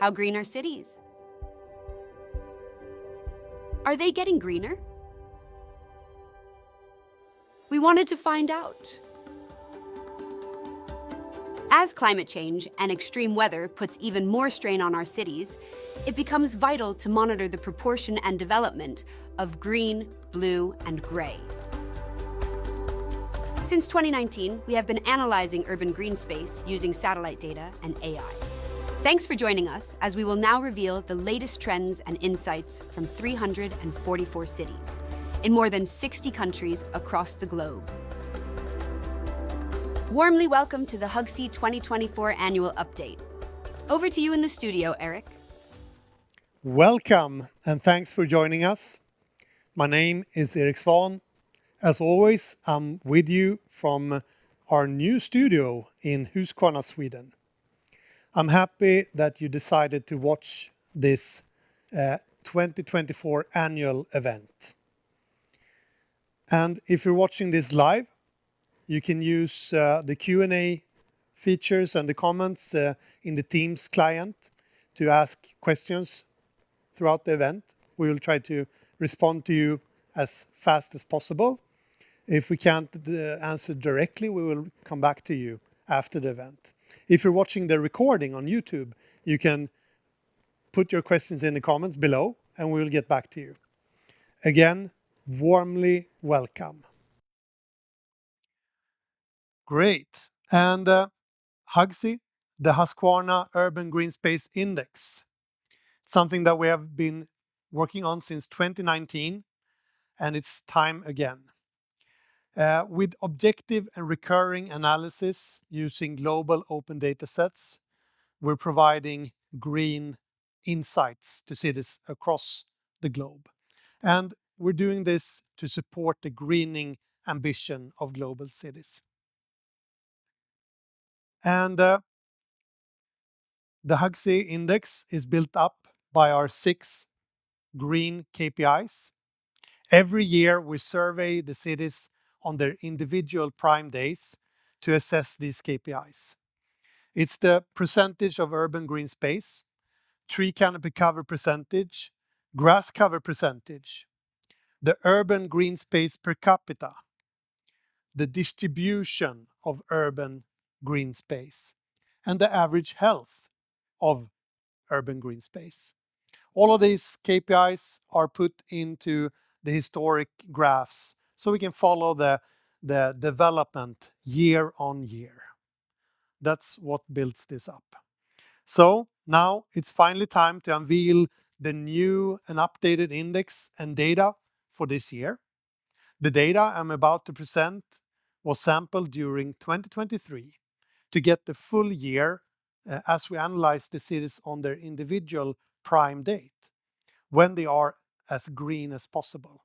How green are cities? Are they getting greener? We wanted to find out. As climate change and extreme weather puts even more strain on our cities, it becomes vital to monitor the proportion and development of green, blue, and gray. Since 2019, we have been analyzing urban green space using satellite data and AI. Thanks for joining us, as we will now reveal the latest trends and insights from 344 cities in more than 60 countries across the globe. Warmly welcome to the HUGSI 2024 Annual Update. Over to you in the studio, Eric. Welcome and thanks for joining us. My name is Erik Svan. As always, I'm with you from our new studio in Husqvarna, Sweden. I'm happy that you decided to watch this 2024 annual event. And if you're watching this live, you can use the Q&A features and the comments in the Teams client to ask questions throughout the event. We will try to respond to you as fast as possible. If we can't answer directly, we will come back to you after the event. If you're watching the recording on YouTube, you can put your questions in the comments below and we will get back to you. Again, warmly welcome. Great. And HUGSI, the Husqvarna Urban Greenspace Index, something that we have been working on since 2019, and it's time again. With objective and recurring analysis using global open data sets, we're providing green insights to cities across the globe. And we're doing this to support the greening ambition of global cities. And the HUGSI index is built up by our 6 green KPIs. Every year we survey the cities on their individual prime days to assess these KPIs. It's the percentage of urban green space, tree canopy cover percentage, grass cover percentage, the urban green space per capita, the distribution of urban green space, and the average health of urban green space. All of these KPIs are put into the historic graphs so we can follow the development year on year. That's what builds this up. So now it's finally time to unveil the new and updated index and data for this year. The data I'm about to present was sampled during 2023 to get the full year as we analyze the cities on their individual prime date, when they are as green as possible.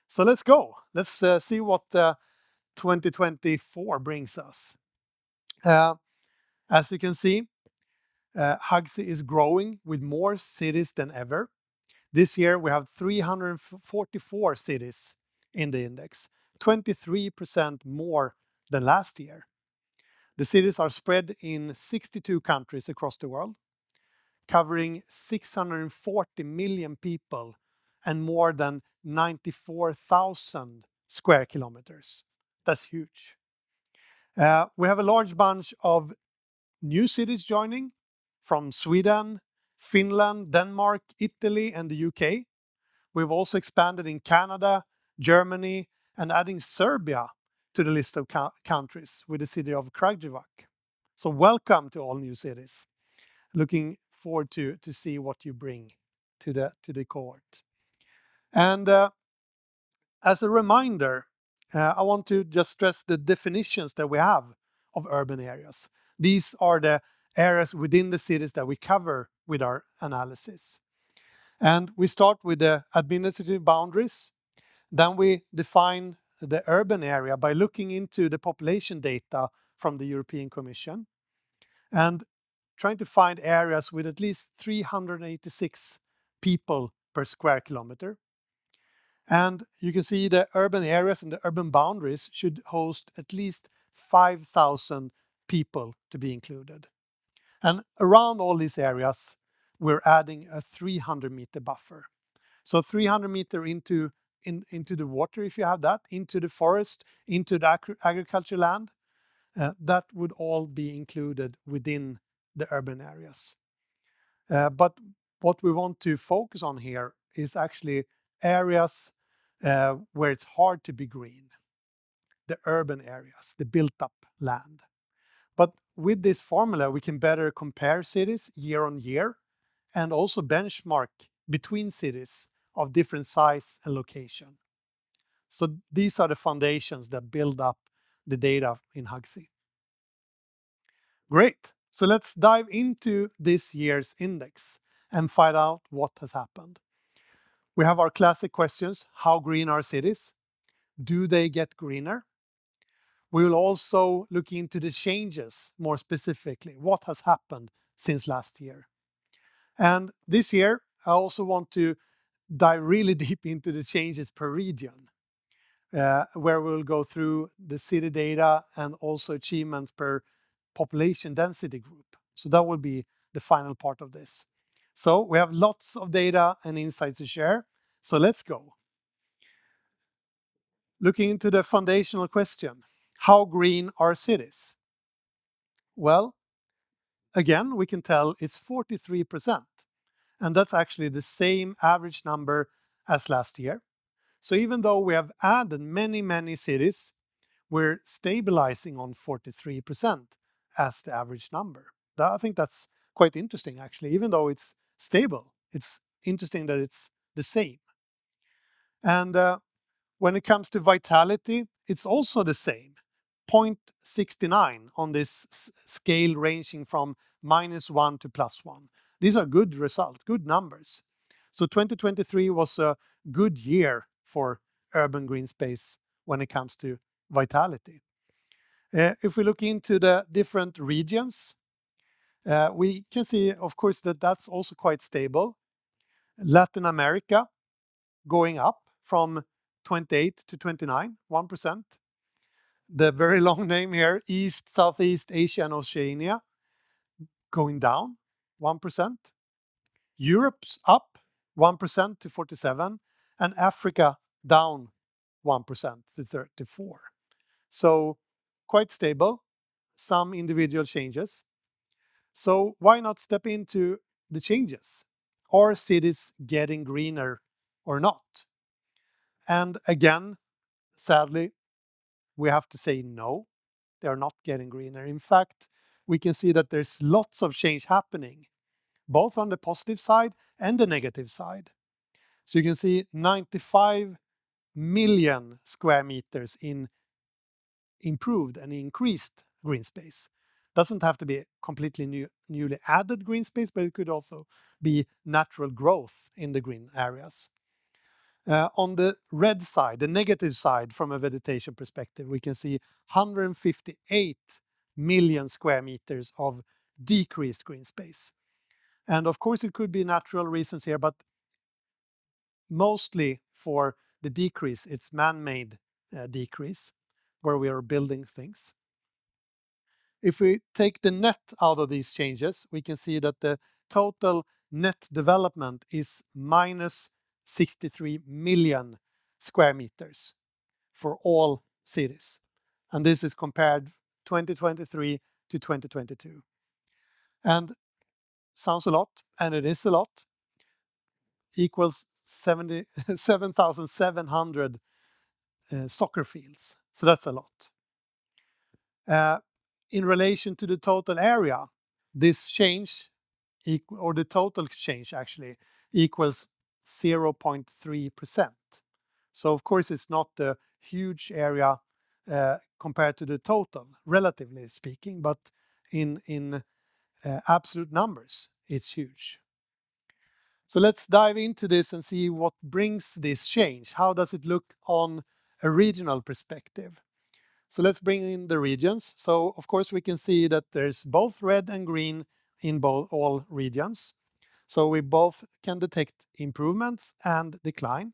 So let's go. Let's see what 2024 brings us. As you can see, HUGSI is growing with more cities than ever. This year we have 344 cities in the index, 23% more than last year. The cities are spread in 62 countries across the world, covering 640 million people and more than 94,000 square kilometers. That's huge. We have a large bunch of new cities joining from Sweden, Finland, Denmark, Italy, and the UK. We've also expanded in Canada, Germany, and adding Serbia to the list of countries with the city of Kragujevac. So welcome to all new cities. Looking forward to see what you bring to the cohort. And as a reminder, I want to just stress the definitions that we have of urban areas. These are the areas within the cities that we cover with our analysis. And we start with the administrative boundaries. Then we define the urban area by looking into the population data from the European Commission and trying to find areas with at least 386 people per square kilometer. And you can see the urban areas and the urban boundaries should host at least 5,000 people to be included. And around all these areas, we're adding a 300-meter buffer. So 300-meter into the water, if you have that, into the forest, into the agriculture land, that would all be included within the urban areas. But what we want to focus on here is actually areas where it's hard to be green, the urban areas, the built-up land. But with this formula, we can better compare cities year on year and also benchmark between cities of different size and location. So these are the foundations that build up the data in HUGSI. Great. So let's dive into this year's index and find out what has happened. We have our classic questions. How green are cities? Do they get greener? We will also look into the changes more specifically. What has happened since last year? And this year, I also want to dive really deep into the changes per region, where we'll go through the city data and also achievements per population density group. So that will be the final part of this. So we have lots of data and insights to share. So let's go. Looking into the foundational question, how green are cities? Well, again, we can tell it's 43%. And that's actually the same average number as last year. So even though we have added many cities, we're stabilizing on 43% as the average number. I think that's quite interesting, actually. Even though it's stable, it's interesting that it's the same. And when it comes to vitality, it's also the same. 0.69 on this scale ranging from -1 to +1. These are good results, good numbers. So 2023 was a good year for urban green space when it comes to vitality. If we look into the different regions, we can see, of course, that that's also quite stable. Latin America going up from 28 to 29, 1%. The very long name here, East, Southeast Asia and Oceania, going down 1%. Europe's up 1% to 47, and Africa down 1% to 34. So quite stable, some individual changes. So why not step into the changes? Are cities getting greener or not? And again, sadly, we have to say no, they are not getting greener. In fact, we can see that there's lots of change happening, both on the positive side and the negative side. So you can see 95 million square meters in improved and increased green space. Doesn't have to be completely newly added green space, but it could also be natural growth in the green areas. On the red side, the negative side from a vegetation perspective, we can see 158 million square meters of decreased green space. And of course, it could be natural reasons here, but mostly for the decrease, it's man-made decrease, where we are building things. If we take the net out of these changes, we can see that the total net development is minus 63 million square meters for all cities. And this is compared 2023 to 2022. And sounds a lot, and it is a lot, equals 7,700 soccer fields. So that's a lot. In relation to the total area, this change, or the total change actually, equals 0.3%. So of course it's not a huge area compared to the total, relatively speaking, but in absolute numbers, it's huge. So let's dive into this and see what brings this change. How does it look on a regional perspective? So let's bring in the regions. So of course we can see that there's both red and green in all regions. So we both can detect improvements and decline.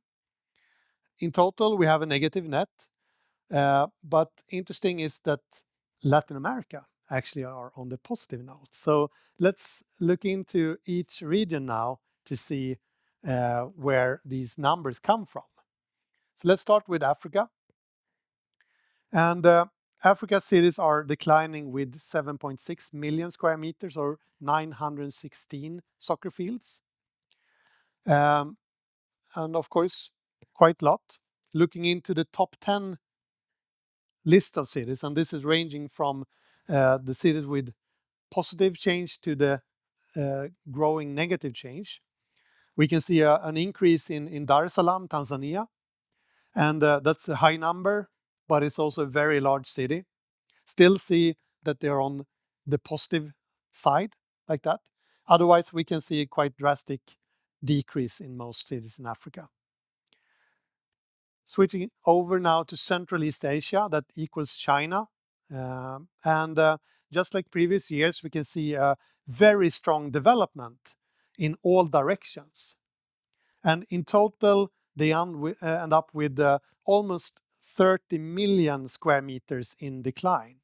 In total, we have a negative net. But interesting is that Latin America actually are on the positive note. So let's look into each region now to see where these numbers come from. So let's start with Africa. And Africa's cities are declining with 7.6 million square meters or 916 soccer fields. And of course, quite a lot. Looking into the top 10 list of cities, and this is ranging from the cities with positive change to the growing negative change. We can see an increase in Dar es Salaam, Tanzania, and that's a high number, but it's also a very large city. Still see that they're on the positive side like that. Otherwise, we can see a quite drastic decrease in most cities in Africa. Switching over now to Central East Asia, that equals China. Just like previous years, we can see a very strong development in all directions. And in total, they end up with almost 30 million square meters in decline.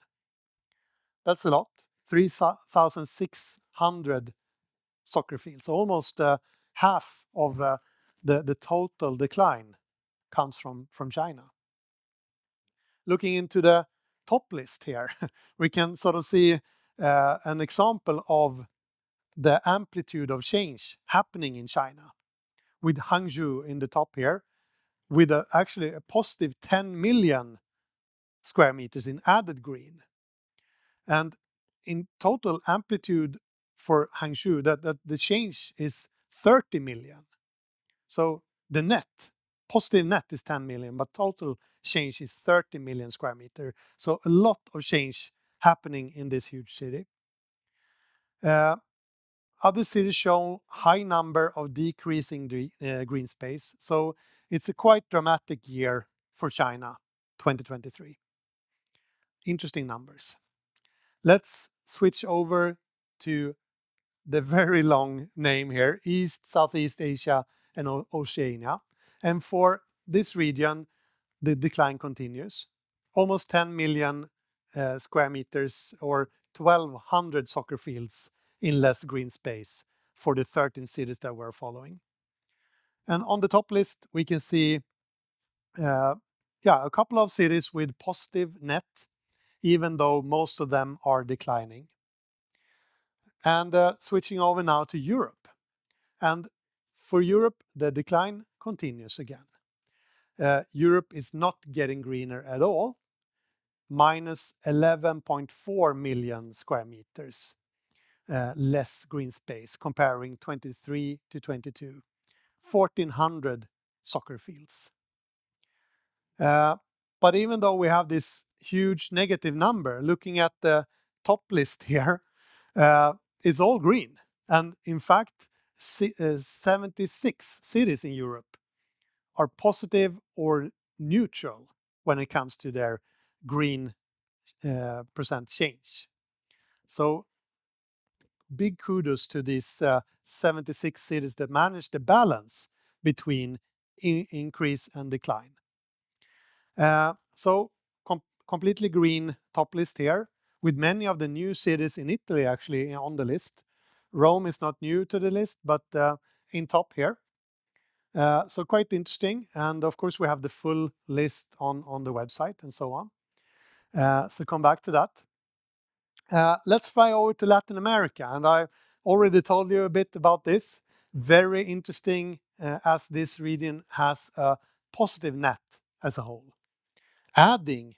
That's a lot, 3,600 soccer fields. Almost half of the total decline comes from China. Looking into the top list here, we can sort of see an example of the amplitude of change happening in China, with Hangzhou in the top here, with actually a positive 10 million square meters in added green. And in total amplitude for Hangzhou, that the change is 30 million. So the net, positive net is 10 million, but total change is 30 million square meter. So a lot of change happening in this huge city. Other cities show high number of decreasing green space. So it's a quite dramatic year for China, 2023. Interesting numbers. Let's switch over to the very long name here, East, Southeast Asia, and Oceania. And for this region, the decline continues. Almost 10 million square meters or 1,200 soccer fields in less green space for the 13 cities that we're following. And on the top list, we can see a couple of cities with positive net, even though most of them are declining. And switching over now to Europe. And for Europe, the decline continues again. Europe is not getting greener at all, minus 11.4 million square meters less green space comparing 23 to 22, 1,400 soccer fields. But even though we have this huge negative number, looking at the top list here, it's all green. And in fact, 76 cities in Europe are positive or neutral when it comes to their green percent change. So big kudos to these 76 cities that manage the balance between increase and decline. So completely green top list here, with many of the new cities in Italy actually on the list. Rome is not new to the list, but in top here. So quite interesting. And of course, we have the full list on the website and so on. So come back to that. Let's fly over to Latin America. And I already told you a bit about this. Very interesting as this region has a positive net as a whole, adding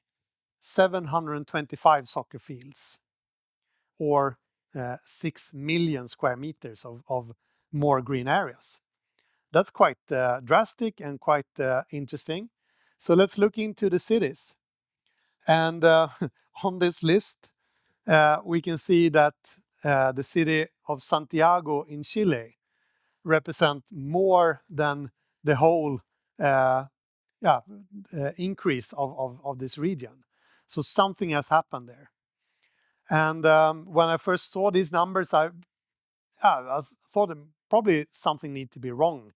725 soccer fields or 6 million square meters of more green areas. That's quite drastic and quite interesting. So let's look into the cities. And on this list, we can see that the city of Santiago in Chile represent more than the whole increase of this region. So something has happened there. And when I first saw these numbers, I thought probably something need to be wrong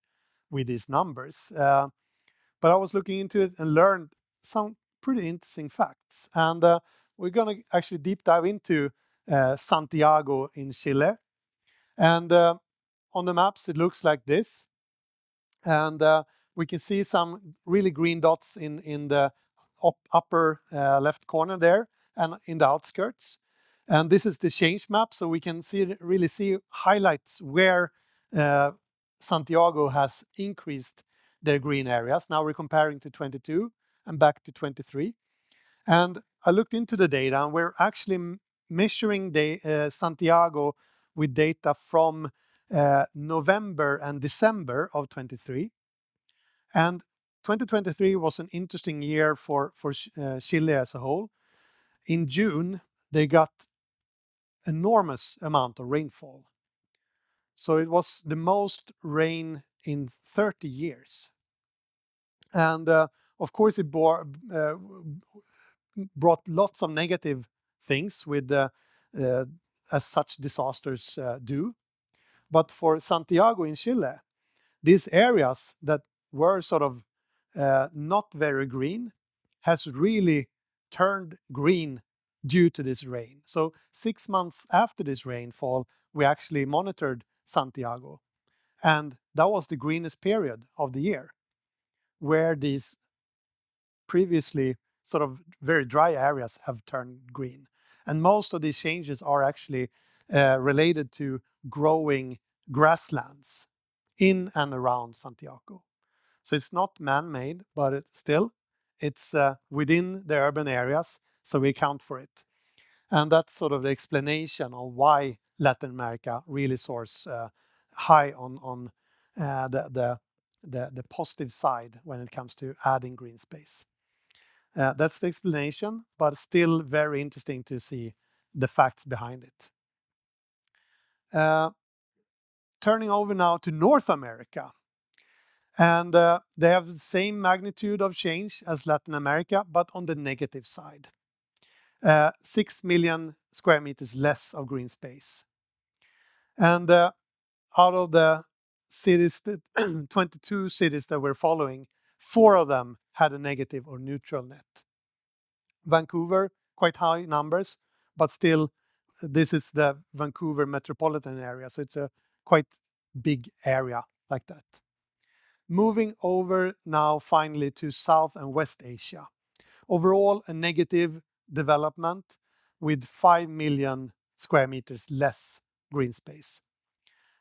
with these numbers. But I was looking into it and learned some pretty interesting facts. And we're going to actually deep dive into Santiago in Chile. And on the maps, it looks like this. And we can see some really green dots in the upper left corner there and in the outskirts. And this is the change map, so we can really see highlights where Santiago has increased their green areas. Now we're comparing to 22 and back to 23. And I looked into the data, and we're actually measuring the Santiago with data from November and December of 23. And 2023 was an interesting year for Chile as a whole. In June, they got enormous amount of rainfall. So it was the most rain in 30 years. And of course, it brought lots of negative things with as such disasters do. But for Santiago in Chile, these areas that were sort of not very green has really turned green due to this rain. So 6 months after this rainfall, we actually monitored Santiago. And that was the greenest period of the year, where these previously sort of very dry areas have turned green. And most of these changes are actually related to growing grasslands in and around Santiago. So it's not man-made, but it's within the urban areas, so we account for it. And that's sort of the explanation of why Latin America really soars high on the positive side when it comes to adding green space. That's the explanation, but still very interesting to see the facts behind it. Turning over now to North America. And they have the same magnitude of change as Latin America, but on the negative side. 6 million square meters less of green space. And out of the cities, 22 cities that we're following, 4 of them had a negative or neutral net. Vancouver, quite high numbers, but still, this is the Vancouver metropolitan area, so it's a quite big area like that. Moving over now finally to South and West Asia. Overall, a negative development with 5 million square meters less green space.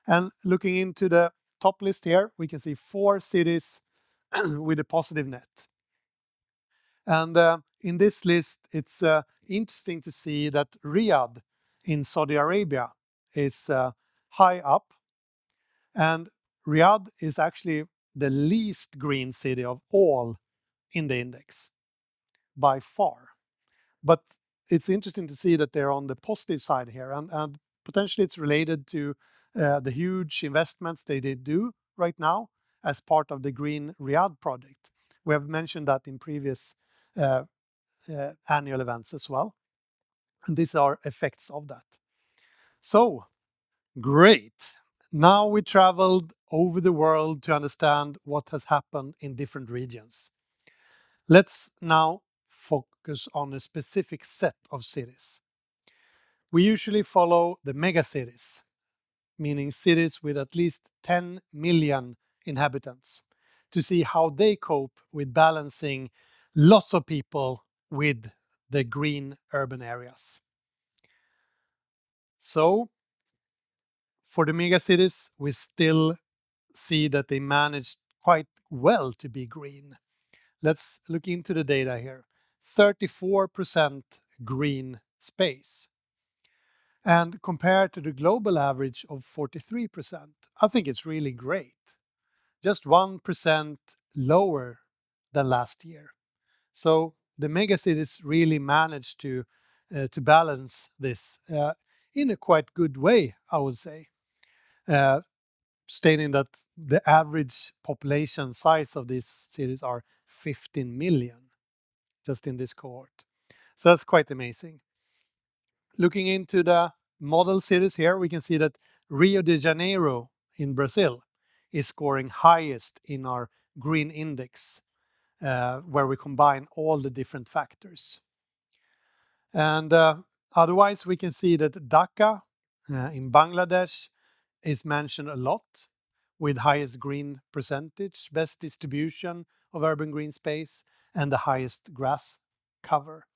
And looking into the top list here, we can see 4 cities with a positive net. And in this list, it's interesting to see that Riyadh in Saudi Arabia is high up. And Riyadh is actually the least green city of all in the index, by far. But it's interesting to see that they're on the positive side here, and potentially it's related to the huge investments they did do right now as part of the Green Riyadh project. We have mentioned that in previous annual events as well. And these are effects of that. So, great. Now we traveled over the world to understand what has happened in different regions. Let's now focus on a specific set of cities. We usually follow the megacities, meaning cities with at least 10 million inhabitants, to see how they cope with balancing lots of people with the green urban areas. So, for the megacities, we still see that they managed quite well to be green. Let's look into the data here. 34% green space. And compared to the global average of 43%, I think it's really great. Just 1% lower than last year. So the megacities really managed to balance this in a quite good way, I would say. Stating that the average population size of these cities are 15 million just in this cohort. So that's quite amazing. Looking into the model cities here, we can see that Rio de Janeiro in Brazil is scoring highest in our green index, where we combine all the different factors. And Otherwise, we can see that Dhaka in Bangladesh is mentioned a lot, with highest green percentage, best distribution of urban green space, and the highest grass cover.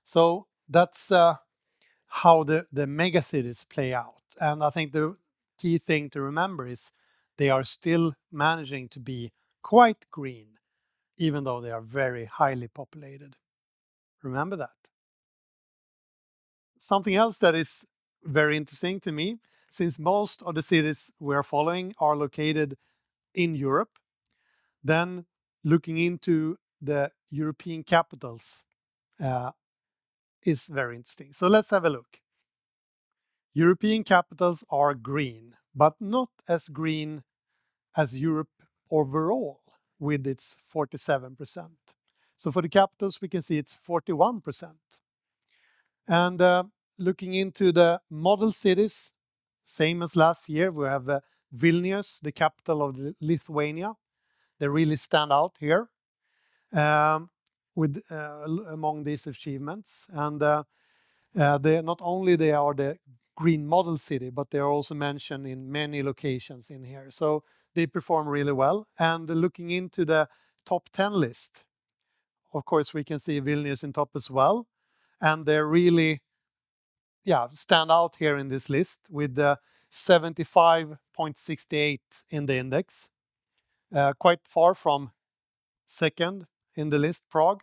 So that's how the megacities play out. And I think the key thing to remember is they are still managing to be quite green, even though they are very highly populated. Remember that. Something else that is very interesting to me, since most of the cities we are following are located in Europe, then looking into the European capitals is very interesting. So let's have a look. European capitals are green, but not as green as Europe overall, with its 47%. So for the capitals, we can see it's 41%. And looking into the model cities, same as last year, we have Vilnius, the capital of Lithuania. They really stand out here with among these achievements. And they not only they are the green model city, but they are also mentioned in many locations in here. So they perform really well. And looking into the top 10 list, of course, we can see Vilnius in top as well. And they're really stand out here in this list with 75.68 in the index. Quite far from second in the list, Prague.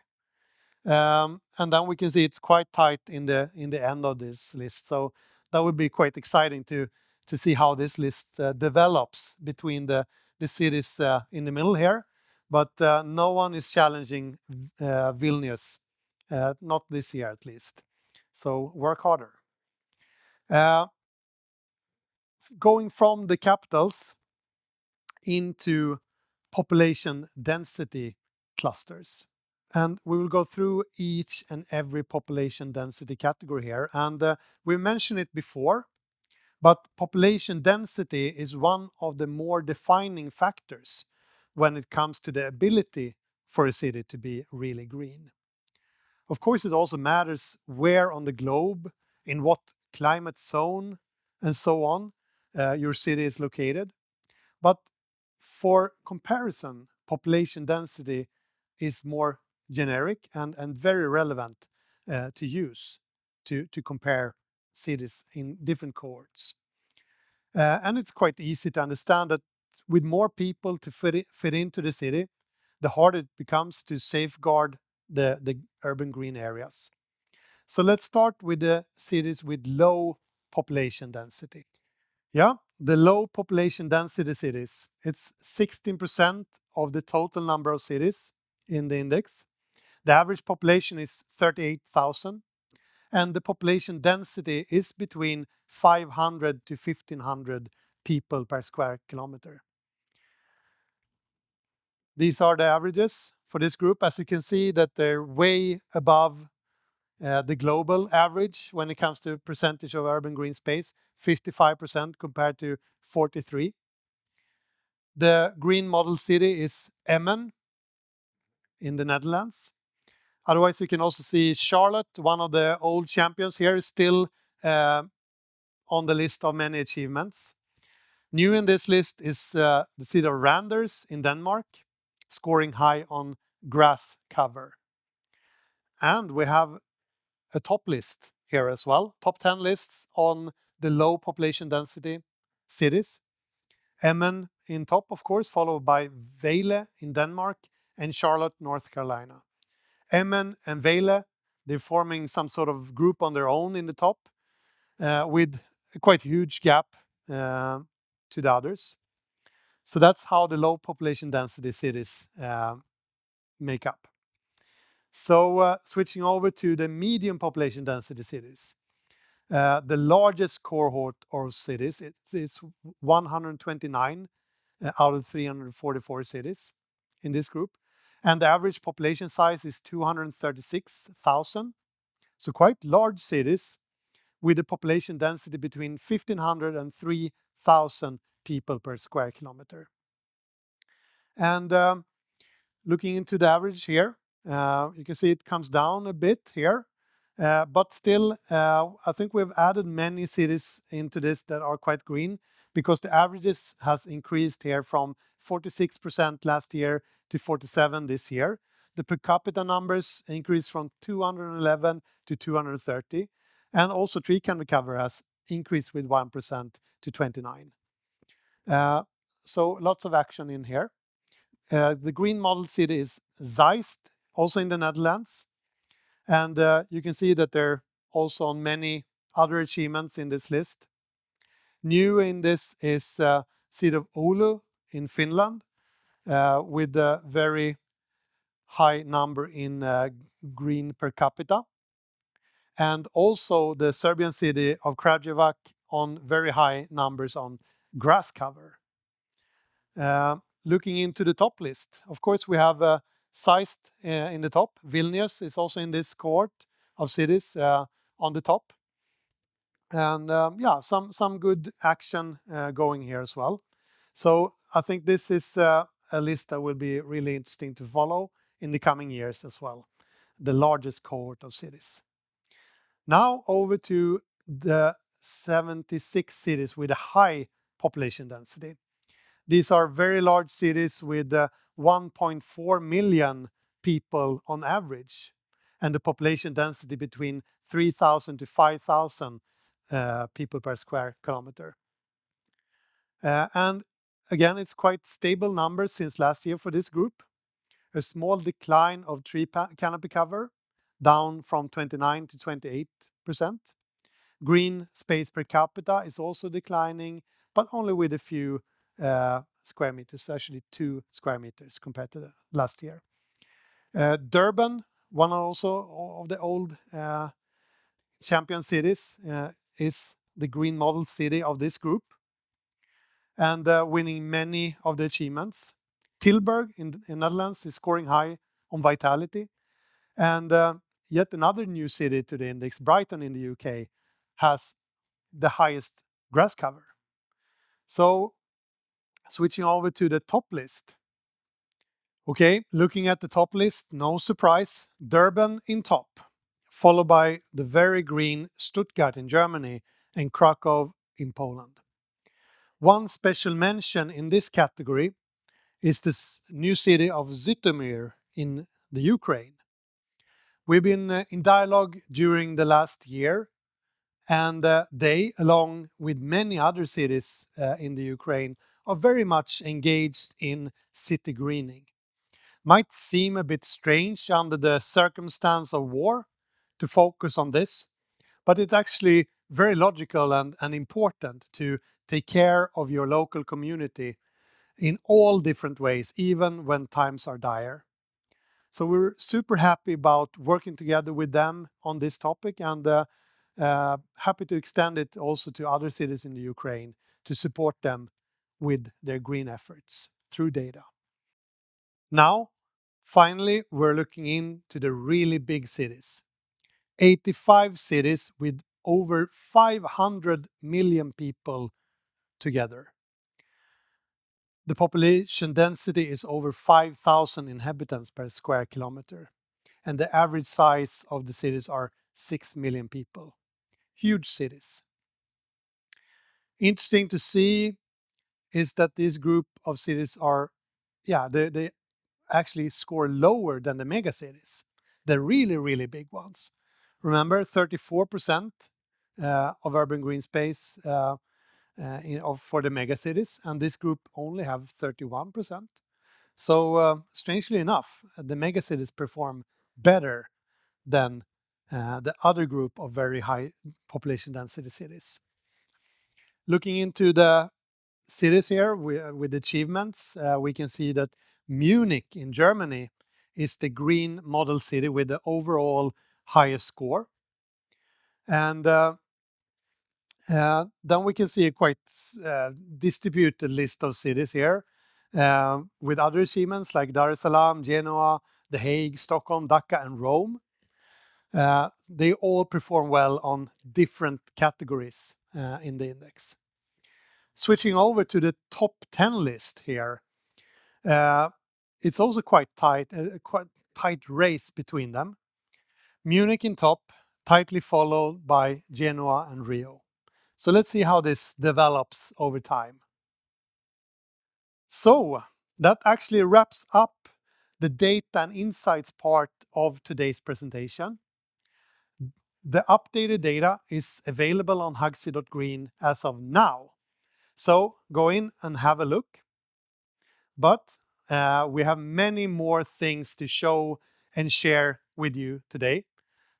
And then we can see it's quite tight in the end of this list. So that would be quite exciting to see how this list develops between the cities in the middle here. But no one is challenging Vilnius, not this year at least. So work harder. Going from the capitals into population density clusters. And we will go through each and every population density category here. And we mentioned it before, but population density is one of the more defining factors when it comes to the ability for a city to be really green. Of course, it also matters where on the globe, in what climate zone, and so on, your city is located. But for comparison, population density is more generic and very relevant to use to compare cities in different cohorts. And it's quite easy to understand that with more people to fit into the city, the harder it becomes to safeguard the urban green areas. So let's start with the cities with low population density. Yeah, the low population density cities, it's 16% of the total number of cities in the index. The average population is 38,000, and the population density is between 500 to 1,500 people per square kilometer. These are the averages for this group. As you can see, that they're way above the global average when it comes to percentage of urban green space, 55% compared to 43%. The green model city is Emmen in the Netherlands. Otherwise, you can also see Charlotte, one of the old champions here, is still on the list of many achievements. New in this list is the city of Randers in Denmark, scoring high on grass cover. And we have a top list here as well, top 10 lists on the low population density cities. Emmen in top, of course, followed by Vejle in Denmark and Charlotte, North Carolina. Emmen and Vejle, they're forming some sort of group on their own in the top with a quite huge gap to the others. So that's how the low population density cities make up. So switching over to the medium population density cities. The largest cohort of cities, it's 129 out of 344 cities in this group. And the average population size is 236,000. So quite large cities with a population density between 1,500 and 3,000 people per square kilometer. And looking into the average here, you can see it comes down a bit here. But still, I think we've added many cities into this that are quite green, because the averages has increased here from 46% last year to 47 this year. The per capita numbers increased from 211 to 230, and also tree canopy cover has increased with 1% to 29. So lots of action in here. The green model city is Zeist, also in the Netherlands. And you can see that they're also on many other achievements in this list. New in this is city of Oulu in Finland, with a very high number in green per capita. And also the Serbian city of Kragujevac on very high numbers on grass cover. Looking into the top list, of course, we have Zeist in the top. Vilnius is also in this cohort of cities on the top. And yeah, some good action going here as well. So I think this is a list that will be really interesting to follow in the coming years as well. The largest cohort of cities. Now over to the 76 cities with a high population density. These are very large cities with 1.4 million people on average, and the population density between 3,000 to 5,000 people per square kilometer. And again, it's quite stable numbers since last year for this group. A small decline of tree canopy cover, down from 29 to 28%. Green space per capita is also declining, but only with a few square meters, actually 2 square meters compared to the last year. Durban, one also of the old champion cities, is the green model city of this group, and winning many of the achievements. Tilburg in Netherlands is scoring high on vitality, and yet another new city to the index, Brighton in the UK, has the highest grass cover. So switching over to the top list. Okay, looking at the top list, no surprise, Durban in top, followed by the very green Stuttgart in Germany and Krakow in Poland. One special mention in this category is this new city of Zhytomyr in the Ukraine. We've been in dialogue during the last year, and they, along with many other cities in the Ukraine, are very much engaged in city greening. Might seem a bit strange under the circumstance of war to focus on this, but it's actually very logical and important to take care of your local community in all different ways, even when times are dire. So we're super happy about working together with them on this topic, and happy to extend it also to other cities in the Ukraine to support them with their green efforts through data. Now, finally, we're looking into the really big cities. 85 cities with over 500 million people together. The population density is over 5,000 inhabitants per square kilometer, and the average size of the cities are 6 million people. Huge cities. Interesting to see is that this group of cities are, they actually score lower than the mega cities, the really, really big ones. Remember, 34% of urban green space for the mega cities, and this group only have 31%. So strangely enough, the mega cities perform better than the other group of very high population density cities. Looking into the cities here with achievements, we can see that Munich in Germany is the green model city with the overall highest score. And then we can see a quite distributed list of cities here with other achievements like Dar es Salaam, Genoa, The Hague, Stockholm, Dhaka, and Rome. They all perform well on different categories in the index. Switching over to the top 10 list here, it's also quite tight race between them. Munich in top, tightly followed by Genoa and Rio. So let's see how this develops over time. So that actually wraps up the data and insights part of today's presentation. The updated data is available on HUGSI.green as of now. So go in and have a look. But we have many more things to show and share with you today.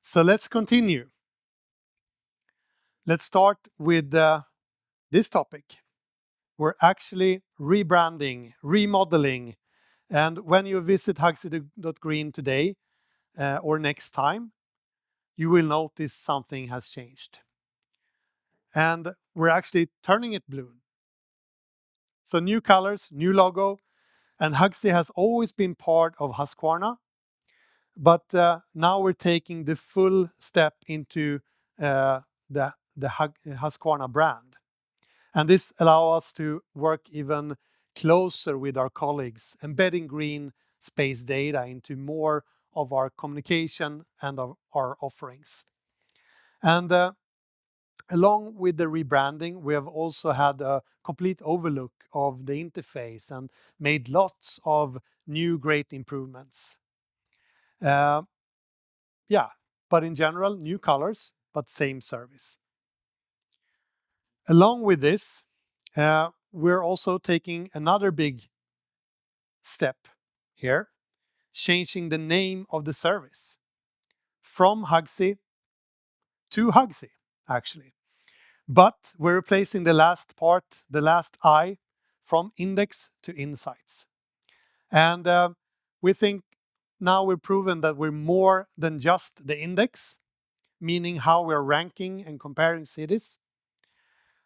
So let's continue. Let's start with this topic. We're actually rebranding, remodeling, and when you visit HUGSI.green today or next time, you will notice something has changed. And we're actually turning it blue. So new colors, new logo, and HUGSI has always been part of Husqvarna, but now we're taking the full step into the Husqvarna brand. And this allows us to work even closer with our colleagues, embedding green space data into more of our communication and of our offerings. And along with the rebranding, we have also had a complete overlook of the interface and made lots of new great improvements. Yeah, but in general, new colors, but same service. Along with this, we're also taking another big step here, changing the name of the service from HUGSI to HUGSI, actually. But we're replacing the last part, the last I, from index to insights. And we think now we've proven that we're more than just the index, meaning how we're ranking and comparing cities.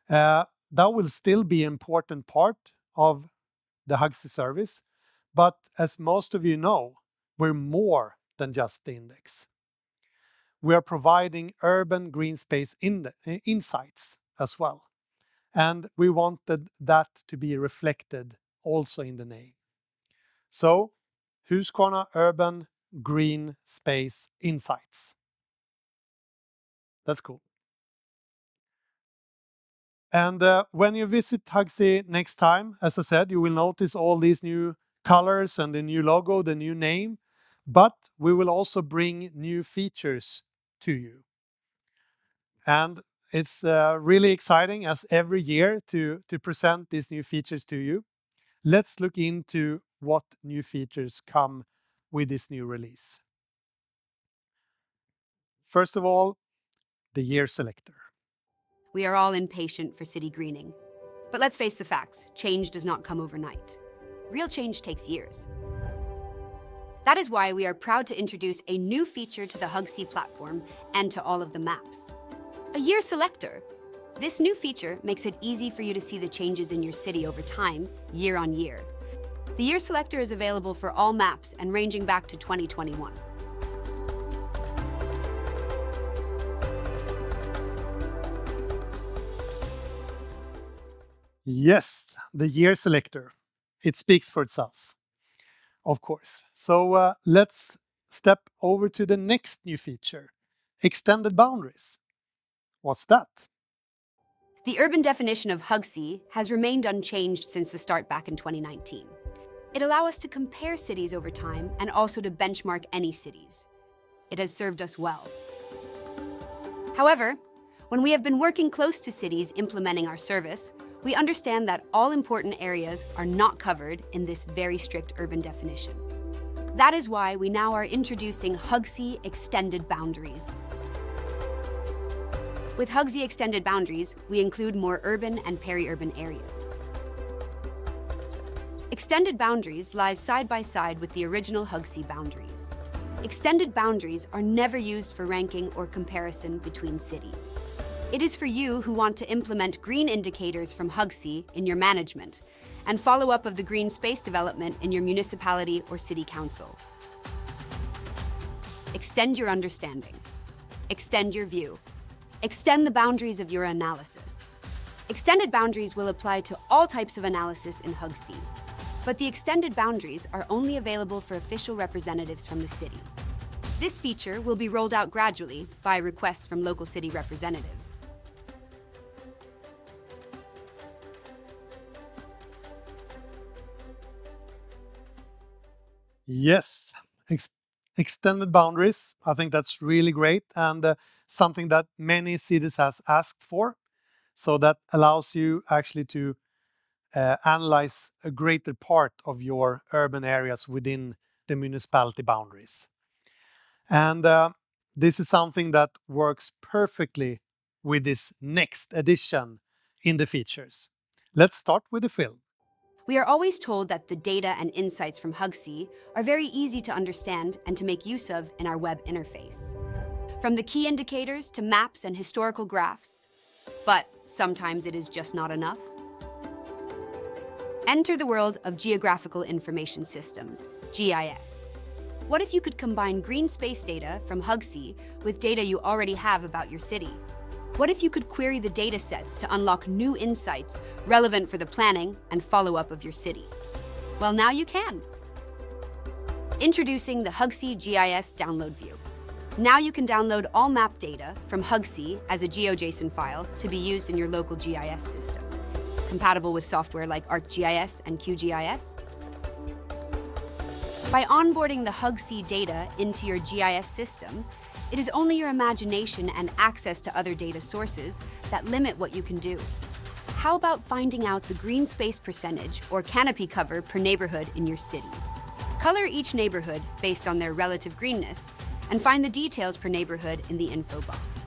That will still be an important part of the HUGSI service. But as most of you know, we're more than just the index. We are providing urban green space insights as well. And we wanted that to be reflected also in the name. So, Husqvarna Urban Green Space Insights. That's cool. And when you visit HUGSI next time, as I said, you will notice all these new colors and the new logo, the new name, but we will also bring new features to you. And it's really exciting as every year to present these new features to you. Let's look into what new features come with this new release. First of all, the year selector. We are all impatient for city greening. But let's face the facts, change does not come overnight. Real change takes years. That is why we are proud to introduce a new feature to the HUGSI platform and to all of the maps. A year selector. This new feature makes it easy for you to see the changes in your city over time, year on year. The year selector is available for all maps and ranging back to 2021. Yes, the year selector. It speaks for itself, of course. So let's step over to the next new feature, extended boundaries. What's that? The urban definition of HUGSI has remained unchanged since the start back in 2019. It allows us to compare cities over time and also to benchmark any cities. It has served us well. However, when we have been working close to cities implementing our service, we understand that all important areas are not covered in this very strict urban definition. That is why we now are introducing HUGSI Extended Boundaries. With HUGSI Extended Boundaries, we include more urban and peri-urban areas. Extended Boundaries lies side by side with the original HUGSI boundaries. Extended boundaries are never used for ranking or comparison between cities. It is for you who want to implement green indicators from HUGSI in your management and follow-up of the green space development in your municipality or city council. Extend your understanding. Extend your view. Extend the boundaries of your analysis. Extended boundaries will apply to all types of analysis in HUGSI, but the extended boundaries are only available for official representatives from the city. This feature will be rolled out gradually by requests from local city representatives. Yes, extended boundaries. I think that's really great and something that many cities has asked for. So that allows you actually to analyze a greater part of your urban areas within the municipality boundaries. And this is something that works perfectly with this next addition in the features. Let's start with the film. We are always told that the data and insights from HUGSI are very easy to understand and to make use of in our web interface. From the key indicators to maps and historical graphs. But sometimes it is just not enough. Enter the world of Geographical Information Systems, GIS. What if you could combine green space data from HUGSI with data you already have about your city? What if you could query the data sets to unlock new insights relevant for the planning and follow-up of your city? Well, now you can. Introducing the HUGSI GIS download view. Now you can download all map data from HUGSI as a GeoJSON file to be used in your local GIS system, compatible with software like ArcGIS and QGIS. By onboarding the HUGSI data into your GIS system, it is only your imagination and access to other data sources that limit what you can do. How about finding out the green space percentage or canopy cover per neighborhood in your city? Color each neighborhood based on their relative greenness and find the details per neighborhood in the info box.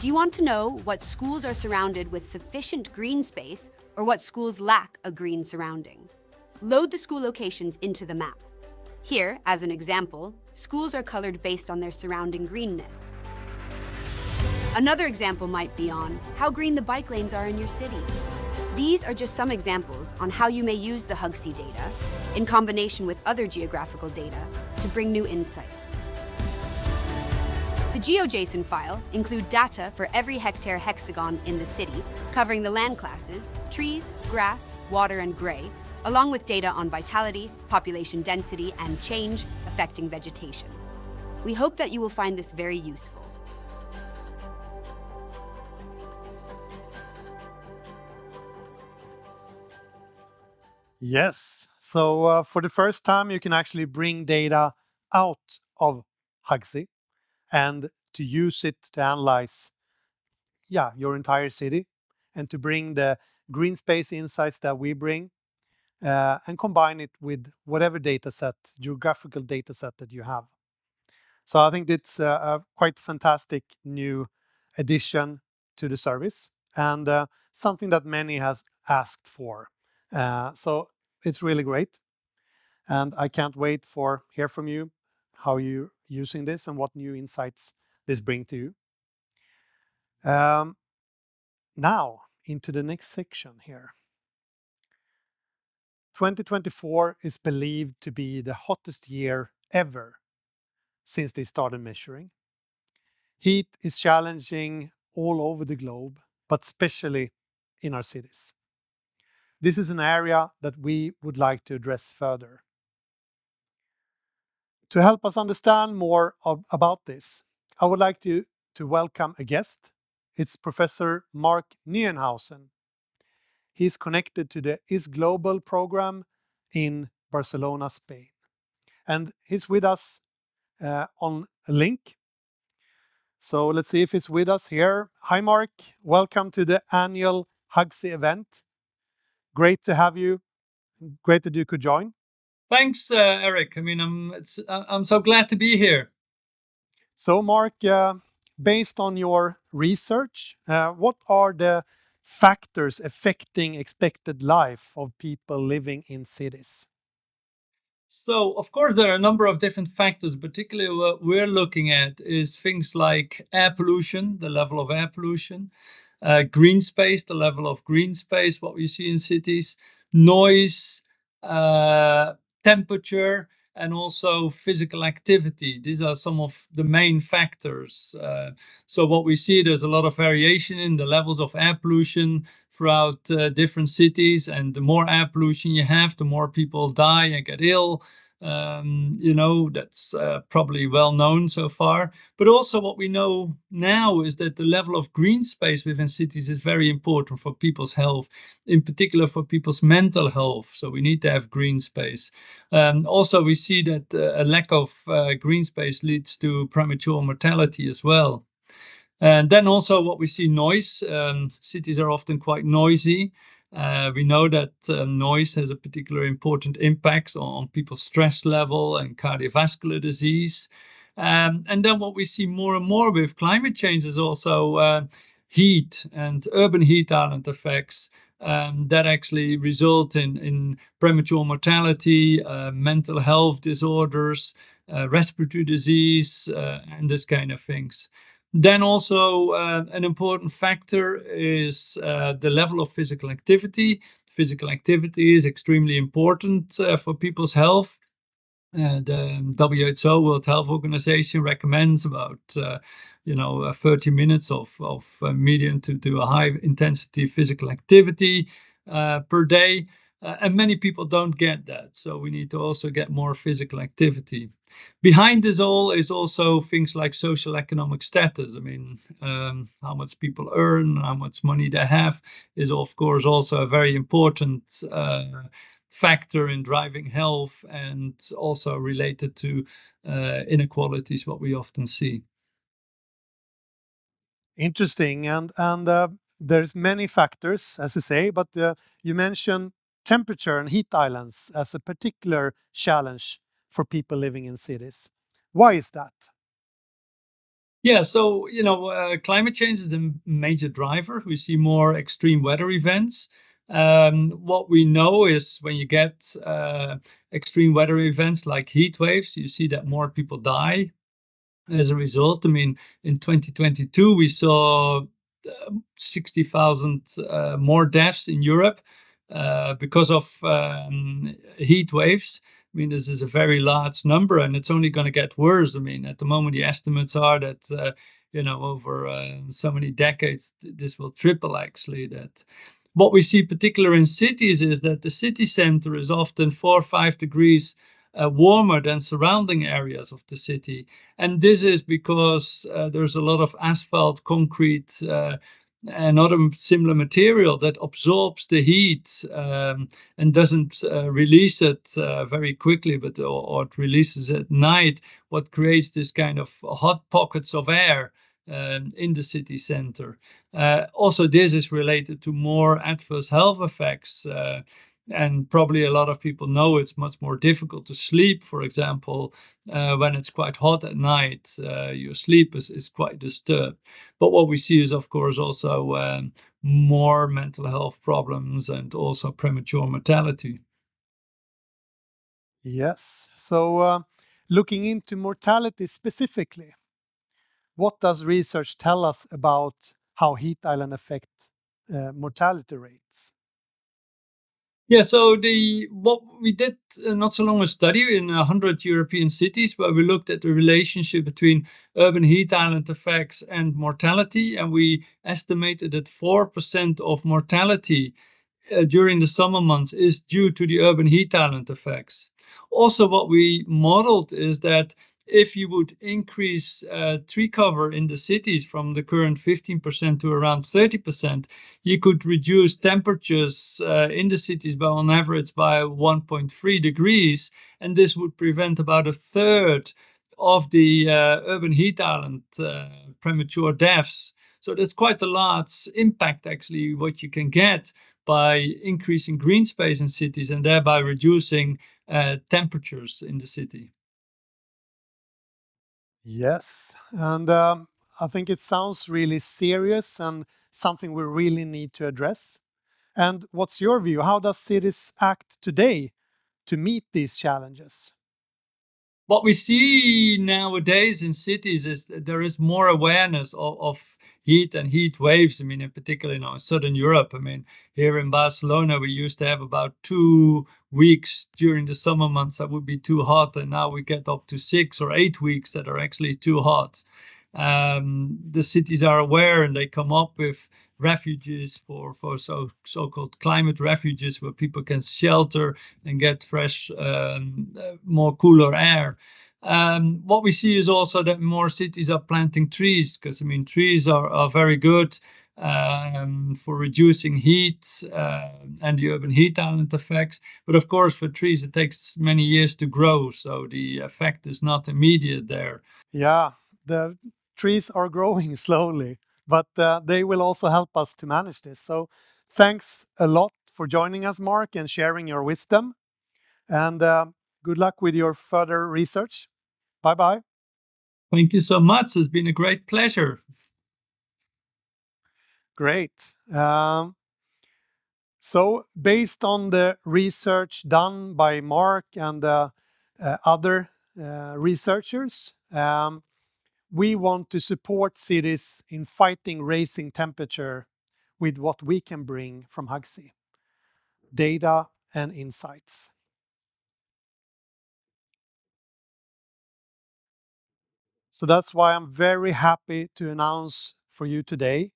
Do you want to know what schools are surrounded with sufficient green space or what schools lack a green surrounding? Load the school locations into the map. Here, as an example, schools are colored based on their surrounding greenness. Another example might be on how green the bike lanes are in your city. These are just some examples on how you may use the HUGSI data in combination with other geographical data to bring new insights. The GeoJSON file includes data for every hectare hexagon in the city, covering the land classes, trees, grass, water, and gray, along with data on vitality, population density, and change affecting vegetation. We hope that you will find this very useful. Yes, so for the first time you can actually bring data out of HUGSI and to use it to analyze your entire city and to bring the green space insights that we bring and combine it with whatever data set, geographical data set that you have. So I think it's a quite fantastic new addition to the service and something that many has asked for. So it's really great. And I can't wait for hear from you how you're using this and what new insights this bring to you. Now into the next section here. 2024 is believed to be the hottest year ever since they started measuring. Heat is challenging all over the globe, but especially in our cities. This is an area that we would like to address further. To help us understand more about this, I would like to welcome a guest. It's Professor Mark Nieuwenhausen. He's connected to the IS Global program in Barcelona, Spain. And he's with us on a link. So let's see if he's with us here. Hi, Mark. Welcome to the annual HUGSI event. Great to have you. Great that you could join. Thanks, Eric. I mean, I'm so glad to be here. So, Mark, based on your research, what are the factors affecting expected life of people living in cities? So, of course, there are a number of different factors. Particularly what we're looking at is things like air pollution, the level of air pollution, green space, the level of green space, what we see in cities, noise, temperature, and also physical activity. These are some of the main factors. So what we see, there's a lot of variation in the levels of air pollution throughout different cities. And the more air pollution you have, the more people die and get ill. That's probably well known so far. But also what we know now is that the level of green space within cities is very important for people's health, in particular for people's mental health. So we need to have green space. Also, we see that a lack of green space leads to premature mortality as well. And then also what we see, noise. Cities are often quite noisy. We know that noise has a particular important impact on people's stress level and cardiovascular disease. And then what we see more and more with climate change is also heat and urban heat island effects that actually result in premature mortality, mental health disorders, respiratory disease, and this kind of things. Then also an important factor is the level of physical activity. Physical activity is extremely important for people's health. The WHO, World Health Organization, recommends about 30 minutes of medium to a high intensity physical activity per day. And many people don't get that. So we need to also get more physical activity. Behind this all is also things like social economic status. I mean, how much people earn, how much money they have is, of course, also a very important factor in driving health, and also related to inequalities, what we often see. Interesting. And there's many factors, as you say, but you mentioned temperature and heat islands as a particular challenge for people living in cities. Why is that? Yeah, so climate change is a major driver. We see more extreme weather events. What we know is when you get extreme weather events like heat waves, you see that more people die as a result. I mean, in 2022, we saw 60,000 more deaths in Europe because of heat waves. I mean, this is a very large number, and it's only going to get worse. I mean, at the moment, the estimates are that, over so many decades, this will triple, actually. That what we see, particularly in cities, is that the city center is often 4 or 5 degrees warmer than surrounding areas of the city. And this is because there's a lot of asphalt, concrete, and other similar material that absorbs the heat and doesn't release it very quickly, but or it releases at night, what creates this kind of hot pockets of air in the city center. Also, this is related to more adverse health effects. And probably a lot of people know it's much more difficult to sleep, for example, when it's quite hot at night. Your sleep is quite disturbed. But what we see is, of course, also more mental health problems and also premature mortality. Yes. So looking into mortality specifically, what does research tell us about how heat island affect mortality rates? Yeah, so what we did not so long a study in 100 European cities where we looked at the relationship between urban heat island effects and mortality, and we estimated that 4% of mortality during the summer months is due to the urban heat island effects. Also, what we modeled is that if you would increase tree cover in the cities from the current 15% to around 30%, you could reduce temperatures in the cities by on average by 1.3 degrees, and this would prevent about a third of the urban heat island premature deaths. So that's quite a large impact, actually, what you can get by increasing green space in cities and thereby reducing temperatures in the city. Yes, and I think it sounds really serious and something we really need to address. And what's your view? How does cities act today to meet these challenges? What we see nowadays in cities is that there is more awareness of heat and heat waves. I mean, in particular, in Southern Europe. I mean, here in Barcelona, we used to have about 2 weeks during the summer months that would be too hot, and now we get up to 6 or 8 weeks that are actually too hot. the cities are aware and they come up with refuges for so-called climate refuges where people can shelter and get fresh, more cooler air. What we see is also that more cities are planting trees, because trees are very good for reducing heat and the urban heat island effects. But of course, for trees, it takes many years to grow, so the effect is not immediate there. Yeah, the trees are growing slowly, but they will also help us to manage this. So thanks a lot for joining us, Mark, and sharing your wisdom. And good luck with your further research. Bye-bye. Thank you so much. It's been a great pleasure. Great. So based on the research done by Mark and other researchers, we want to support cities in fighting rising temperature with what we can bring from HUGSI, data and insights. So that's why I'm very happy to announce for you today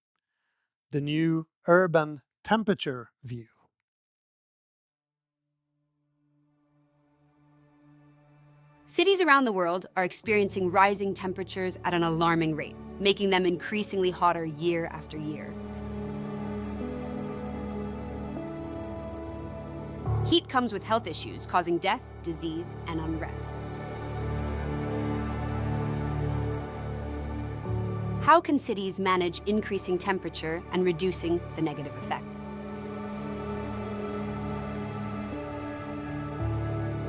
the new urban temperature view. Cities around the world are experiencing rising temperatures at an alarming rate, making them increasingly hotter year after year. Heat comes with health issues, causing death, disease, and unrest. How can cities manage increasing temperature and reducing the negative effects?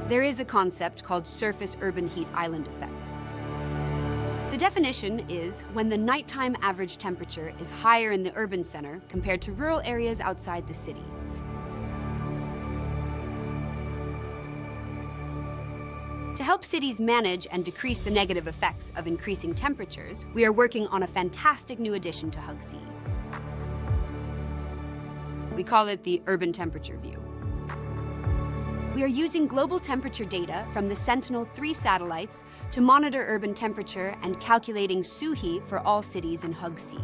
There is a concept called surface urban heat island effect. The definition is when the nighttime average temperature is higher in the urban center compared to rural areas outside the city. To help cities manage and decrease the negative effects of increasing temperatures, we are working on a fantastic new addition to HUGSI. We call it the Urban Temperature View. We are using global temperature data from the Sentinel-3 satellites to monitor urban temperature and calculating SUHI for all cities in HUGSI.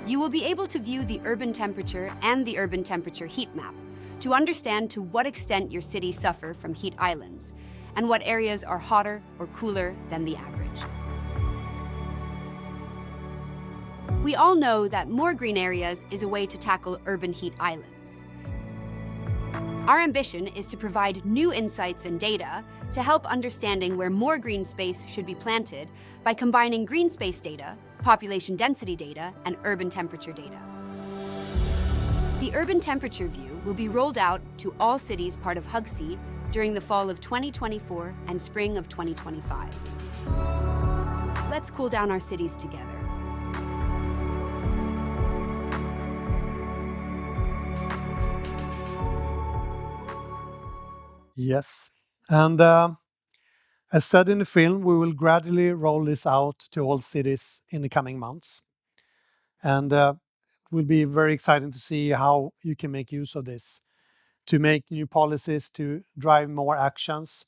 You will be able to view the urban temperature and the urban temperature heat map to understand to what extent your cities suffer from heat islands and what areas are hotter or cooler than the average. We all know that more green areas is a way to tackle urban heat islands. Our ambition is to provide new insights and data to help understanding where more green space should be planted by combining green space data, population density data, and urban temperature data. The Urban Temperature View will be rolled out to all cities part of HUGSI during the fall of 2024 and spring of 2025. Let's cool down our cities together. Yes, and as said in the film, we will gradually roll this out to all cities in the coming months. And it will be very exciting to see how you can make use of this to make new policies, to drive more actions,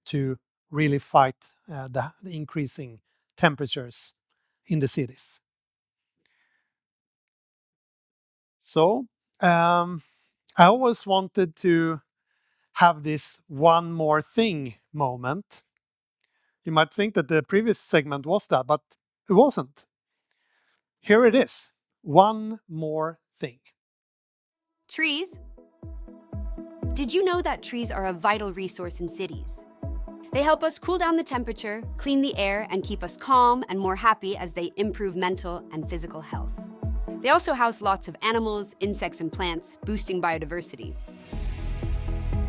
to really fight the increasing temperatures in the cities. So I always wanted to have this one more thing moment. You might think that the previous segment was that, but it wasn't. Here it is. One more thing. Trees. Did you know that trees are a vital resource in cities? They help us cool down the temperature, clean the air, and keep us calm and more happy as they improve mental and physical health. They also house lots of animals, insects, and plants, boosting biodiversity.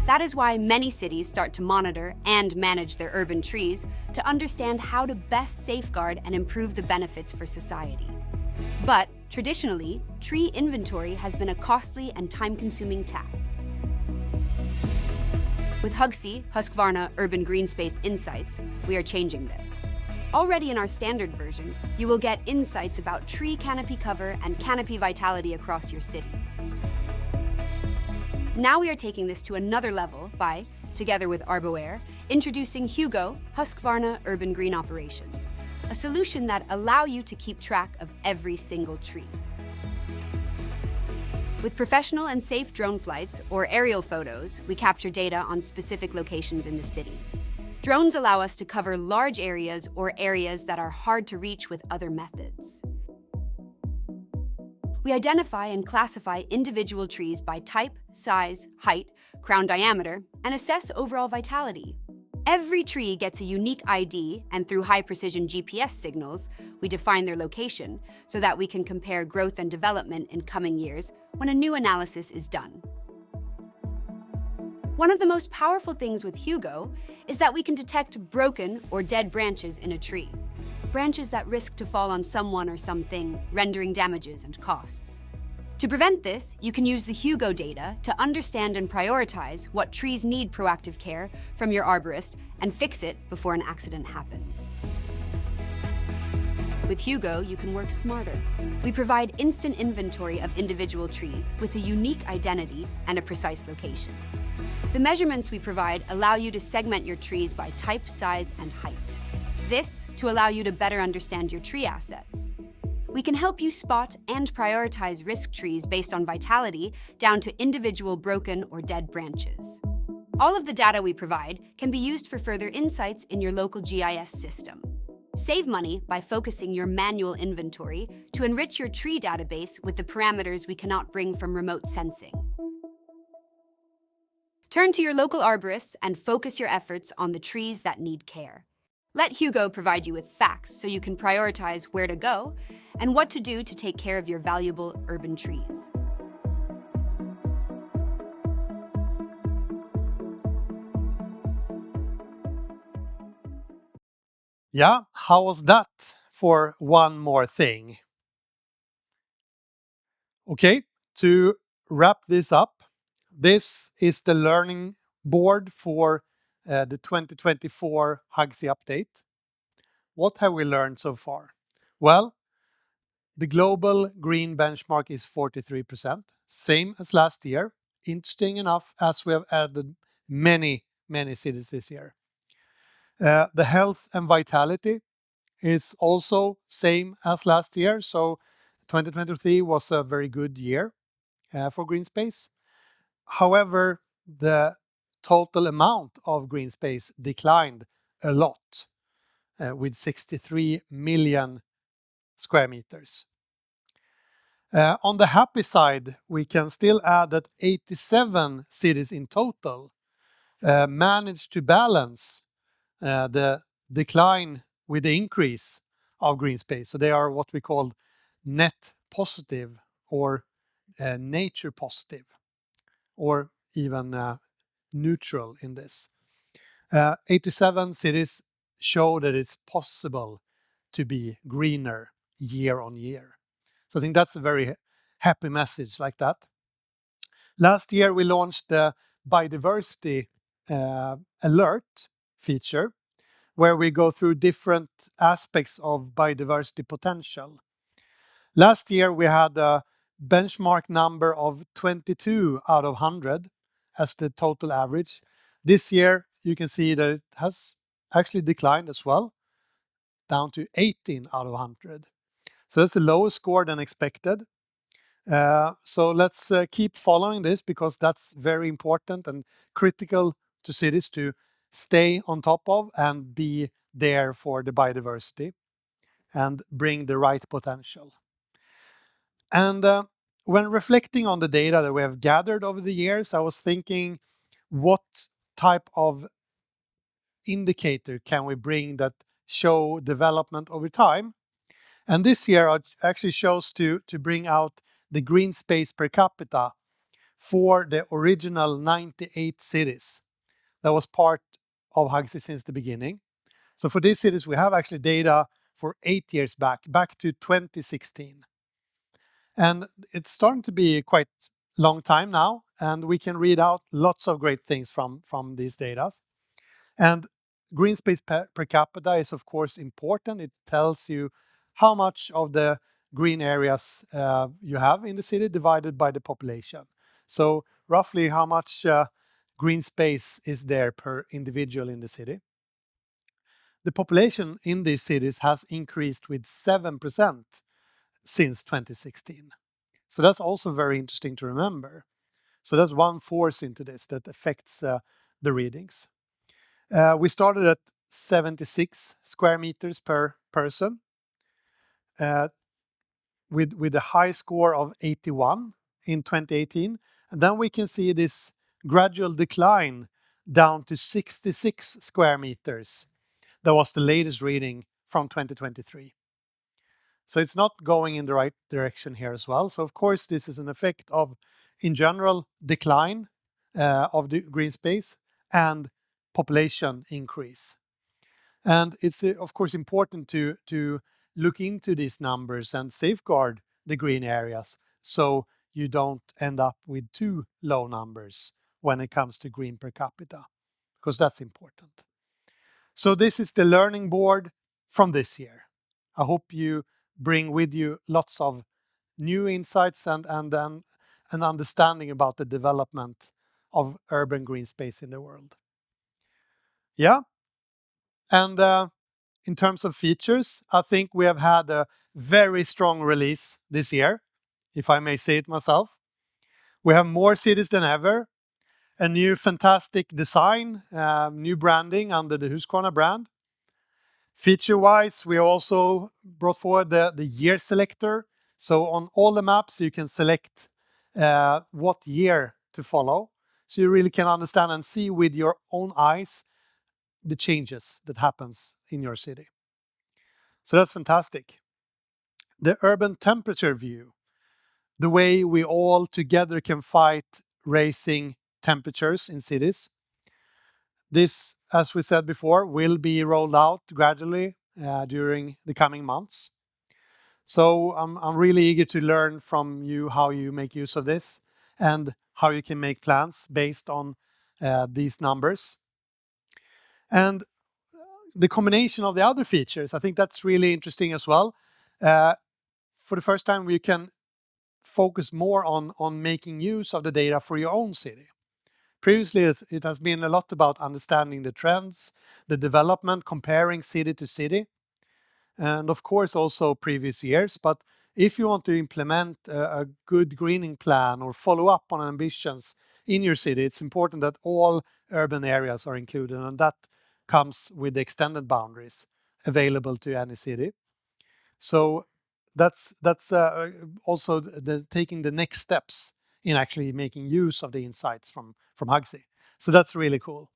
That is why many cities start to monitor and manage their urban trees to understand how to best safeguard and improve the benefits for society. But traditionally, tree inventory has been a costly and time-consuming task. With HUGSI, Husqvarna Urban Greenspace Insights, we are changing this. Already in our standard version, you will get insights about tree canopy cover and canopy vitality across your city. Now we are taking this to another level by, together with ArboAir, introducing HUGO, Husqvarna Urban Green Operations, a solution that allows you to keep track of every single tree. With professional and safe drone flights or aerial photos, we capture data on specific locations in the city. Drones allow us to cover large areas or areas that are hard to reach with other methods. We identify and classify individual trees by type, size, height, crown diameter, and assess overall vitality. Every tree gets a unique ID, and through high-precision GPS signals, we define their location so that we can compare growth and development in coming years when a new analysis is done. One of the most powerful things with HUGO is that we can detect broken or dead branches in a tree. Branches that risk to fall on someone or something, rendering damages and costs. To prevent this, you can use the HUGO data to understand and prioritize what trees need proactive care from your arborist and fix it before an accident happens. With HUGO, you can work smarter. We provide instant inventory of individual trees with a unique identity and a precise location. The measurements we provide allow you to segment your trees by type, size, and height. This to allow you to better understand your tree assets. We can help you spot and prioritize risk trees based on vitality down to individual broken or dead branches. All of the data we provide can be used for further insights in your local GIS system. Save money by focusing your manual inventory to enrich your tree database with the parameters we cannot bring from remote sensing. Turn to your local arborists and focus your efforts on the trees that need care. Let HUGO provide you with facts so you can prioritize where to go and what to do to take care of your valuable urban trees. Yeah, how was that for one more thing? Okay, to wrap this up, this is the learning board for the 2024 HUGSI update. What have we learned so far? Well, the global green benchmark is 43%, same as last year. Interesting enough, as we have added many cities this year. The health and vitality is also same as last year, so 2023 was a very good year for Greenspace. However, the total amount of green space declined a lot, with 63 million square meters. On the happy side, we can still add that 87 cities in total managed to balance the decline with the increase of green space. So they are what we call net positive or nature positive, or even neutral in this. 87 cities show that it's possible to be greener year on year. So I think that's a very happy message like that. Last year we launched the biodiversity alert feature, where we go through different aspects of biodiversity potential. Last year we had a benchmark number of 22 out of 100 as the total average. This year you can see that it has actually declined as well, down to 18 out of 100. So that's a lower score than expected. So let's keep following this, because that's very important and critical to cities to stay on top of and be there for the biodiversity and bring the right potential. And when reflecting on the data that we have gathered over the years, I was thinking, what type of indicator can we bring that show development over time? And this year I actually chose to bring out the green space per capita for the original 98 cities that was part of HUGSI since the beginning. So for these cities, we have actually data for 8 years back to 2016. And it's starting to be quite long time now, and we can read out lots of great things from these data. And green space per capita is of course important. It tells you how much of the green areas you have in the city divided by the population. So roughly how much green space is there per individual in the city. the population in these cities has increased with 7% since 2016. So that's also very interesting to remember. So that's one force into this that affects the readings. We started at 76 square meters per person with a high score of 81 in 2018. And then we can see this gradual decline down to 66 square meters. That was the latest reading from 2023. So it's not going in the right direction here as well. So of course, this is an effect of, in general, decline of the green space and population increase. And it's of course important to look into these numbers and safeguard the green areas so you don't end up with too low numbers when it comes to green per capita, because that's important. So this is the learning board from this year. I hope you bring with you lots of new insights and an understanding about the development of urban green space in the world. Yeah, and in terms of features, I think we have had a very strong release this year, if I may say it myself. We have more cities than ever, a new fantastic design, new branding under the Husqvarna brand. Feature-wise, we also brought forward the year selector. So on all the maps, you can select what year to follow. So you really can understand and see with your own eyes the changes that happens in your city. So that's fantastic. The urban temperature view, the way we all together can fight rising temperatures in cities. This, as we said before, will be rolled out gradually during the coming months. So I'm really eager to learn from you how you make use of this and how you can make plans based on these numbers. And the combination of the other features, I think that's really interesting as well. For the first time, we can focus more on making use of the data for your own city. Previously, it has been a lot about understanding the trends, the development, comparing city to city, and of course also previous years. But if you want to implement a good greening plan or follow up on ambitions in your city, it's important that all urban areas are included, and that comes with the extended boundaries available to any city. So that's also taking the next steps in actually making use of the insights from HUGSI. So that's really cool.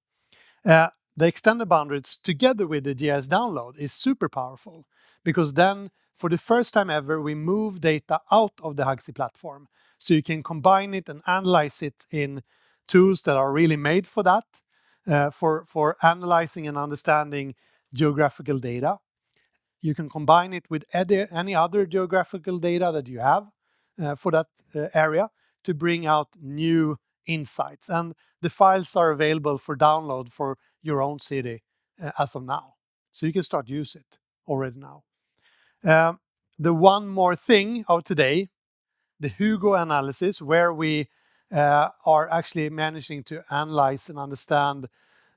The extended boundaries together with the GIS download is super powerful, because then for the first time ever, we move data out of the HUGSI platform. So you can combine it and analyze it in tools that are really made for that, for analyzing and understanding geographical data. You can combine it with any other geographical data that you have for that area to bring out new insights. And the files are available for download for your own city as of now. So you can start use it already now. The one more thing of today, the HUGO analysis, where we are actually managing to analyze and understand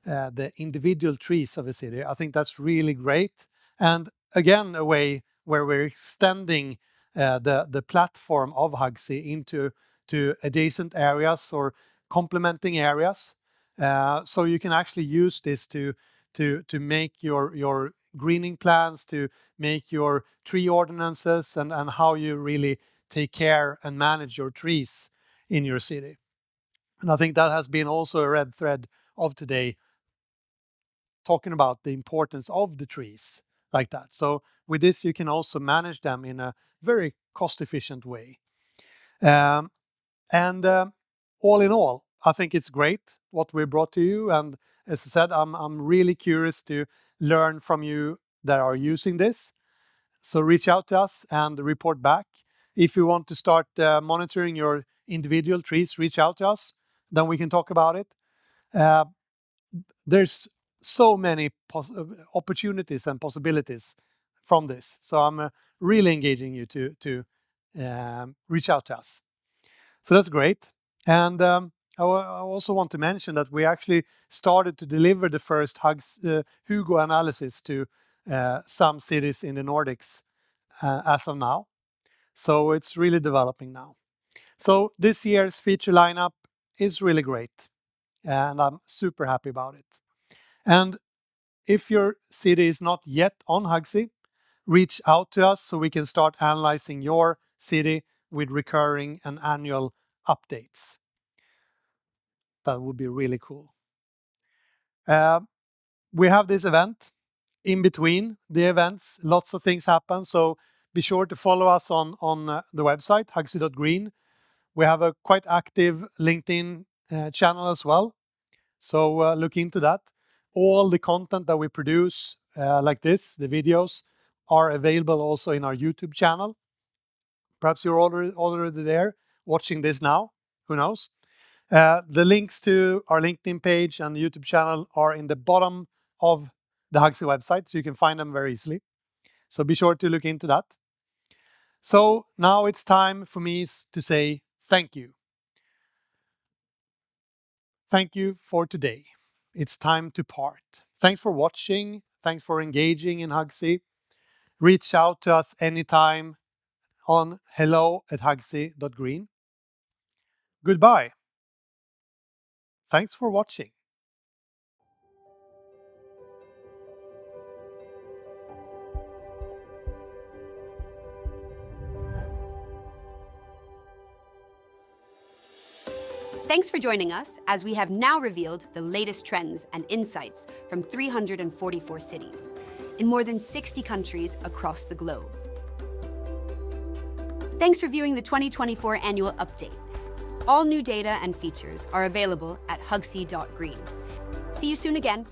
the individual trees of a city. I think that's really great. And again, a way where we're extending the platform of HUGSI into adjacent areas or complementing areas. So you can actually use this to make your greening plans, to make your tree ordinances, and how you really take care and manage your trees in your city. And I think that has been also a red thread of today, talking about the importance of the trees like that. So with this, you can also manage them in a very cost-efficient way. All in all, I think it's great what we brought to you. And as I said, I'm really curious to learn from you that are using this. So reach out to us and report back. If you want to start monitoring your individual trees, reach out to us. Then we can talk about it. There's so many opportunities and possibilities from this. So I'm really engaging you to reach out to us. So that's great. And I also want to mention that we actually started to deliver the first HUGO analysis to some cities in the Nordics as of now. So it's really developing now. So this year's feature lineup is really great, and I'm super happy about it. And if your city is not yet on HUGSI, reach out to us so we can start analyzing your city with recurring and annual updates. That would be really cool. We have this event. In between the events, lots of things happen. So be sure to follow us on the website, hugsi.green. We have a quite active LinkedIn channel as well. So look into that. All the content that we produce like this, the videos, are available also in our YouTube channel. Perhaps you're already there watching this now. Who knows? The links to our LinkedIn page and the YouTube channel are in the bottom of the HUGSI website, so you can find them very easily. So be sure to look into that. So now it's time for me to say thank you. Thank you for today. It's time to part. Thanks for watching. Thanks for engaging in HUGSI. Reach out to us anytime on hello@hugsi.green. Goodbye. Thanks for watching. Thanks for joining us as we have now revealed the latest trends and insights from 344 cities in more than 60 countries across the globe. Thanks for viewing the 2024 annual update. All new data and features are available at hugsi.green. See you soon again.